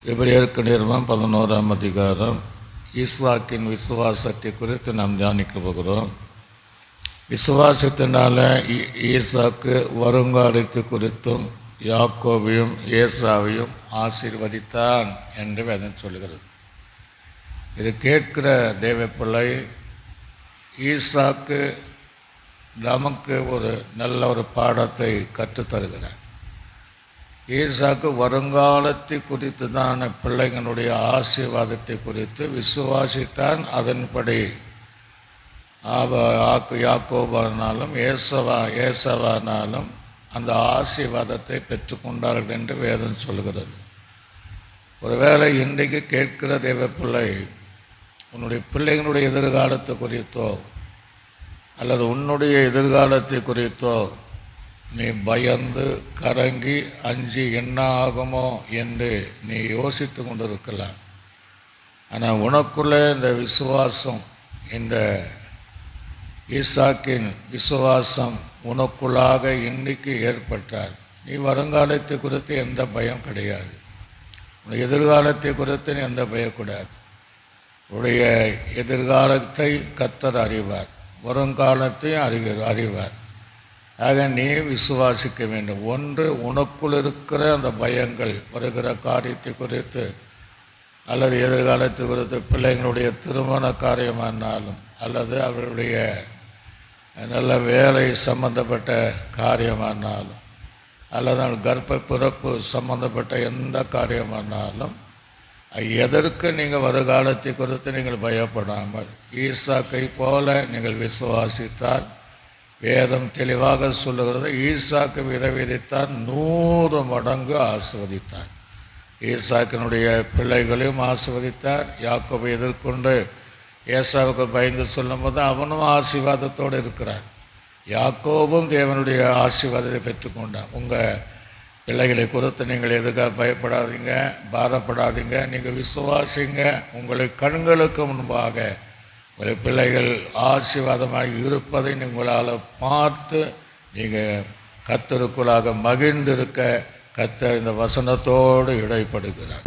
எபிரேயருக்கு நிருபம் 11ஆம் அதிகாரம். ஈசாக்கின் விசுவாசத்தை குறித்து நாம் தியானிக்க போகிறோம். விசுவாசத்தினால ஈசாக்கு வருங்காலத்தை குறித்தும் யாக்கோபையும் ஏசாவையும் ஆசீர்வதித்தான் என்று வேதம் சொல்கிறது. இது கேட்கிற தேவப்பிள்ளை, ஈசாக்கு நமக்கு ஒரு நல்ல ஒரு பாடத்தை கற்றுத்தருகிறார். ஈசாக்கு வருங்காலத்தை குறித்து தான் பிள்ளைங்களுடைய ஆசீர்வாதத்தை குறித்து விசுவாசித்தான். அதன்படி யாக்கோபானாலும் ஏசவானாலும் அந்த ஆசீர்வாதத்தை பெற்றுக்கொண்டார்கள் என்று வேதம் சொல்கிறது. ஒருவேளை இன்றைக்கு கேட்கிற தேவப்பிள்ளை, உன்னுடைய பிள்ளைகளுடைய எதிர்காலத்தை குறித்தோ அல்லது உன்னுடைய எதிர்காலத்தை குறித்தோ நீ பயந்து கரங்கி அஞ்சி என்ன ஆகுமோ என்று நீ யோசித்து கொண்டிருக்கலாம். ஆனால் உனக்குள்ளே இந்த விசுவாசம், இந்த ஈசாக்கின் விசுவாசம் உனக்குள்ளாக இன்றைக்கு ஏற்பட்டால் நீ வருங்காலத்தை குறித்து எந்த பயம் கிடையாது. உன்னுடைய எதிர்காலத்தை குறித்து நீ எந்த பயக்கூடாது. உன்னுடைய எதிர்காலத்தை கர்த்தர் அறிவார், வருங்காலத்தையும் அறிவார். ஆக நீ விசுவாசிக்க வேண்டும். ஒன்று, உனக்குள் இருக்கிற அந்த பயங்கள் வருகிற காரியத்தை குறித்து அல்லது எதிர்காலத்தை குறித்து, பிள்ளைங்களுடைய திருமண காரியமானாலும் அல்லது அவருடைய நல்ல வேலை சம்பந்தப்பட்ட காரியமானாலும் அல்லது கர்ப்ப பிறப்பு சம்பந்தப்பட்ட எந்த காரியமானாலும் எதற்கு நீங்கள் வருகாலத்தை குறித்து நீங்கள் பயப்படாமல் ஈசாக்கை போல நீங்கள் விசுவாசித்தால், வேதம் தெளிவாக சொல்லுகிறது, ஈசாக்கு விதைத்தான் 100 மடங்கு ஆசீர்வதித்தார். ஈசாக்கினுடைய பிள்ளைகளையும் ஆசீர்வதித்தார். யாக்கோபை எதிர்கொண்டு ஏசாவுக்கு பயந்து சொல்லும்போது அவனும் ஆசீர்வாதத்தோடு இருக்கிறான். யாக்கோபும் தேவனுடைய ஆசீர்வாதத்தை பெற்றுக்கொண்டான். உங்கள் பிள்ளைகளை குறித்து நீங்கள் எதுக்காக பயப்படாதீங்க, பாரப்படாதீங்க. நீங்கள் விசுவாசிங்க. உங்களை கண்களுக்கு முன்பாக உங்கள் பிள்ளைகள் ஆசீர்வாதமாக இருப்பதை உங்களால் பார்த்து நீங்கள் கர்த்தருக்குள்ளாக மகிழ்ந்திருக்க கர்த்தர் இந்த வசனத்தோடு இடைப்படுகிறார்.